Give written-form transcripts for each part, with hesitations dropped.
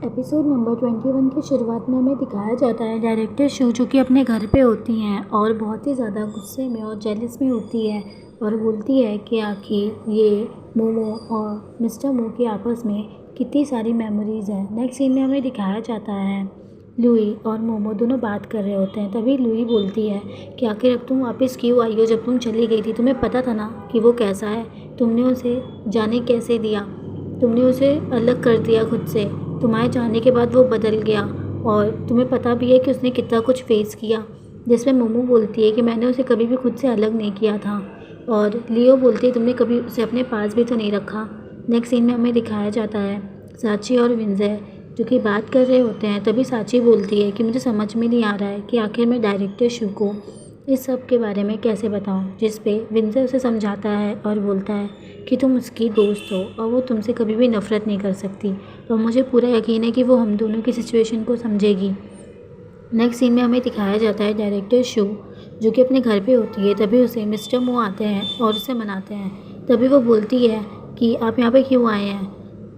Episode number 21 की शुरुआत में हमें दिखाया जाता है डायरेक्टर शो जो कि अपने घर पे होती हैं और बहुत ही ज़्यादा गुस्से में और जेलस में होती है और बोलती है कि आखिर ये मोमो और मिस्टर मो की आपस में कितनी सारी मेमोरीज़ हैं। नेक्स्ट सीन में हमें दिखाया जाता है लुई और मोमो दोनों बात कर रहे होते हैं। तभी लुई बोलती है कि आखिर अब तुम वापस क्यों आई हो, जब तुम चली गई थी तुम्हें पता था ना कि वो कैसा है, तुमने उसे जाने कैसे दिया, तुमने उसे अलग कर दिया खुद से, तुम्हारे जाने के बाद वो बदल गया और तुम्हें पता भी है कि उसने कितना कुछ फेस किया। जिसमें मोमो बोलती है कि मैंने उसे कभी भी खुद से अलग नहीं किया था और लियो बोलती है तुमने कभी उसे अपने पास भी तो नहीं रखा। नेक्स्ट सीन में हमें दिखाया जाता है साची और विंजय जो कि बात कर रहे होते हैं। तभी साची बोलती है कि मुझे समझ में नहीं आ रहा है कि आखिर मैं डायरेक्टर शू को इस सब के बारे में कैसे बताऊं। जिस पे विंजय उसे समझाता है और बोलता है कि तुम उसकी दोस्त हो और वो तुमसे कभी भी नफ़रत नहीं कर सकती और मुझे पूरा यकीन है कि वो हम दोनों की सिचुएशन को समझेगी। नेक्स्ट सीन में हमें दिखाया जाता है डायरेक्टर शू जो कि अपने घर पे होती है। तभी उसे मिस्टर मो आते हैं और उसे मनाते हैं। तभी वो बोलती है कि आप यहाँ पे क्यों आए हैं।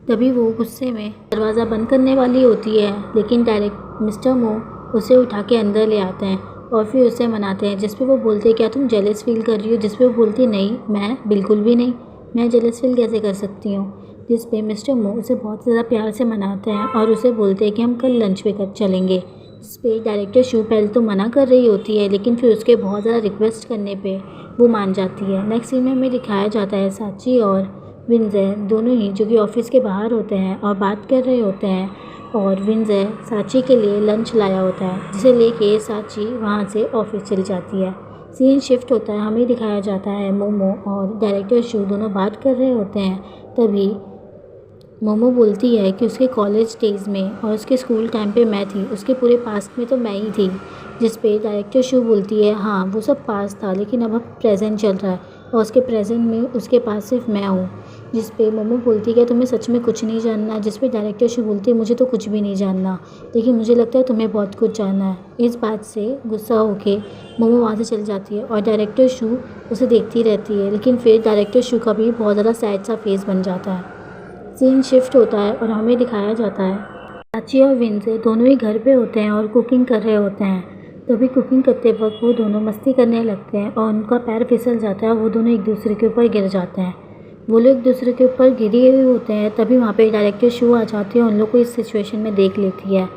तभी वो गुस्से में दरवाज़ा बंद करने वाली होती है लेकिन डायरेक्ट मिस्टर मो उसे उठा के अंदर ले आते हैं और फिर उसे मनाते हैं। जिस पे वो बोलते हैं क्या तुम जेलस फील कर रही हो। जिस पे वो बोलती है नहीं, मैं बिल्कुल भी नहीं, मैं जेलस फील कैसे कर सकती हूँ। जिस पे मिस्टर मो उसे बहुत ज़्यादा प्यार से मनाते हैं और उसे बोलते हैं कि हम कल लंच पे कर चलेंगे। जिस पे डायरेक्टर शू पहले तो मना कर रही होती है लेकिन फिर उसके बहुत ज़्यादा रिक्वेस्ट करने पे वो मान जाती है। नेक्स्ट सीन में हमें दिखाया जाता है साची और विंजय दोनों ही जो कि ऑफिस के बाहर होते हैं और बात कर रहे होते हैं और विंजय साची के लिए लंच लाया होता है जिसे लेके साची वहाँ से ऑफिस चली जाती है। सीन शिफ्ट होता है, हमें दिखाया जाता है मोमो और डायरेक्टर शू दोनों बात कर रहे होते हैं। तभी मोमो बोलती है कि उसके कॉलेज डेज़ में और उसके स्कूल टाइम पे मैं थी, उसके पूरे पास्ट में तो मैं ही थी। जिस पे डायरेक्टर शू बोलती है हाँ वो सब पास्ट था लेकिन अब प्रेजेंट चल रहा है और उसके प्रेजेंट में उसके पास सिर्फ मैं हूँ। जिस पे मोमो बोलती है कि तुम्हें सच में कुछ नहीं जानना। जिस पे डायरेक्टर शू बोलती है मुझे तो कुछ भी नहीं जानना लेकिन मुझे लगता है तुम्हें बहुत कुछ जानना है। इस बात से गुस्सा होके मोमो वहाँ से चल जाती है और डायरेक्टर शू उसे देखती रहती है लेकिन फिर डायरेक्टर शू का भी बहुत ज़्यादा सैड सा फेस बन जाता है। सीन शिफ्ट होता है और हमें दिखाया जाता है साची और विंजय दोनों ही घर पे होते हैं और कुकिंग कर रहे होते हैं। तभी कुकिंग करते वक्त वो दोनों मस्ती करने लगते हैं और उनका पैर फिसल जाता है और वो दोनों एक दूसरे के ऊपर गिर जाते हैं। वो लोग एक दूसरे के ऊपर गिरे हुए होते हैं। तभी वहाँ पे डायरेक्टर शू आ जाती है और उन लोग को इस सिचुएशन में देख लेती है।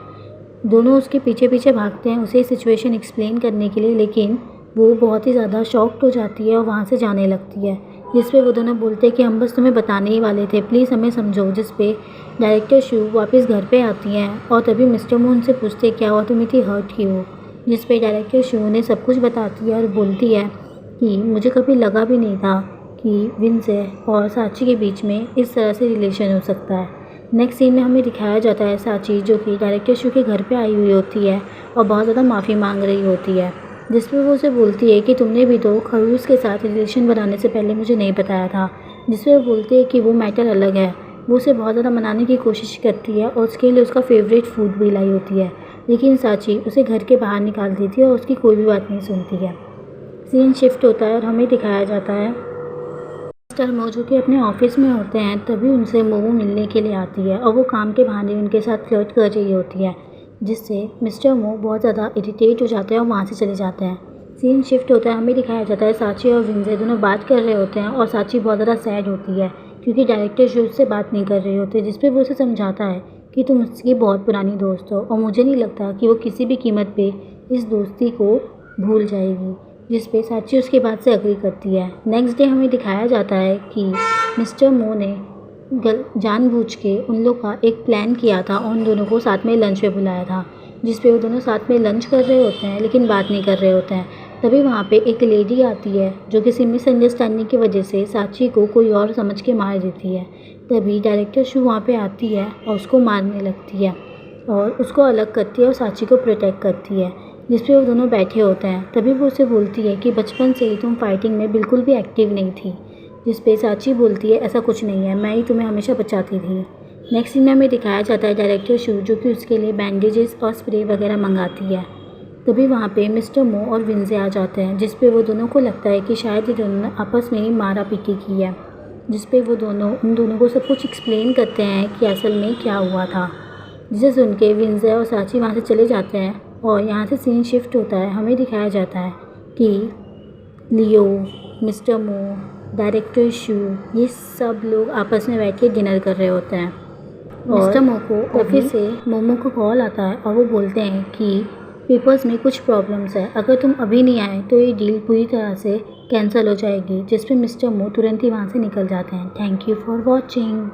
दोनों उसके पीछे पीछे भागते हैं उसे सिचुएशन एक्सप्लेन करने के लिए लेकिन वो बहुत ही ज़्यादा शॉक्ड हो जाती है और वहाँ से जाने लगती है। जिस पे वो दोनों बोलते हैं कि हम बस तुम्हें बताने ही वाले थे, प्लीज़ हमें समझो। जिस पे डायरेक्टर शू वापस घर पे आती हैं और तभी मिस्टर मो उनसे पूछते क्या हुआ, तुम इतनी हर्ट क्यों हो। जिस पे डायरेक्टर शू उन्हें सब कुछ बताती है और बोलती है कि मुझे कभी लगा भी नहीं था कि विंजय और साची के बीच में इस तरह से रिलेशन हो सकता है। नेक्स्ट सीन में हमें दिखाया जाता है साची जो कि डायरेक्टर शू के घर पे आई हुई होती है और बहुत ज़्यादा माफ़ी मांग रही होती है। जिसमें वो उसे बोलती है कि तुमने भी तो खरूस के साथ रिलेशन बनाने से पहले मुझे नहीं बताया था। जिसमें वो बोलती है कि वो मैटर अलग है। वो उसे बहुत ज़्यादा मनाने की कोशिश करती है और उसके लिए उसका फेवरेट फूड भी लाई होती है लेकिन साची उसे घर के बाहर निकाल देती है और उसकी कोई भी बात नहीं सुनती है। सीन शिफ्ट होता है और हमें दिखाया जाता है मिस्टर मो जो कि अपने ऑफिस में होते हैं। तभी उनसे मोमो मिलने के लिए आती है और वो काम के बहाने उनके साथ फ्लर्ट कर रही होती है जिससे मिस्टर मो बहुत ज़्यादा इरिटेट हो जाते हैं और वहाँ से चले जाते हैं। सीन शिफ्ट होता है, हमें दिखाया जाता है साची और विंजय दोनों बात कर रहे होते हैं और साची बहुत ज़्यादा सैड होती है क्योंकि डायरेक्टर शू उससे बात नहीं कर रहे होते। जिस पर वो उसे समझाता है कि तुम उसकी बहुत पुरानी दोस्त हो और मुझे नहीं लगता कि वो किसी भी कीमत पर इस दोस्ती को भूल जाएगी। जिस पे साची उसकी बात से एग्री करती है। नेक्स्ट डे हमें दिखाया जाता है कि मिस्टर मो ने जानबूझ के उन लोग का एक प्लान किया था और उन दोनों को साथ में लंच पे बुलाया था। जिस पे वो दोनों साथ में लंच कर रहे होते हैं लेकिन बात नहीं कर रहे होते हैं। तभी वहाँ पे एक लेडी आती है जो किसी मिसअंडरस्टैंडिंग की वजह से साची को कोई और समझ के मार देती है। तभी डायरेक्टर शू वहाँ पे आती है और उसको मारने लगती है और उसको अलग करती है और साची को प्रोटेक्ट करती है। जिस पे वो दोनों बैठे होते हैं। तभी वो उसे बोलती है कि बचपन से ही तुम फाइटिंग में बिल्कुल भी एक्टिव नहीं थी। जिस पे साची बोलती है ऐसा कुछ नहीं है, मैं ही तुम्हें हमेशा बचाती थी। नेक्स्ट सीन में हमें दिखाया जाता है डायरेक्टर शू जो कि उसके लिए बैंडेजेस और स्प्रे वगैरह मंगाती है। तभी वहाँ पे मिस्टर मो और विंजय आ जाते हैं जिस पे वो दोनों को लगता है कि शायद ये दोनों ने आपस में ही मारा पीटी की है। जिस पे वो दोनों उन दोनों को सब कुछ एक्सप्लेन करते हैं कि असल में क्या हुआ था। जिसे सुन के विंज़े और साची वहाँ से चले जाते हैं और यहाँ से सीन शिफ्ट होता है। हमें दिखाया जाता है कि लियो, मिस्टर मो, डायरेक्टर शू, ये सब लोग आपस में बैठ के डिनर कर रहे होते हैं। मिस्टर मो को ऑफिस से मोमो को कॉल आता है और वो बोलते हैं कि पेपर्स में कुछ प्रॉब्लम्स है, अगर तुम अभी नहीं आए तो ये डील पूरी तरह से कैंसिल हो जाएगी, जिस पे मिस्टर मो तुरंत ही वहाँ से निकल जाते हैं। Thank you for watching.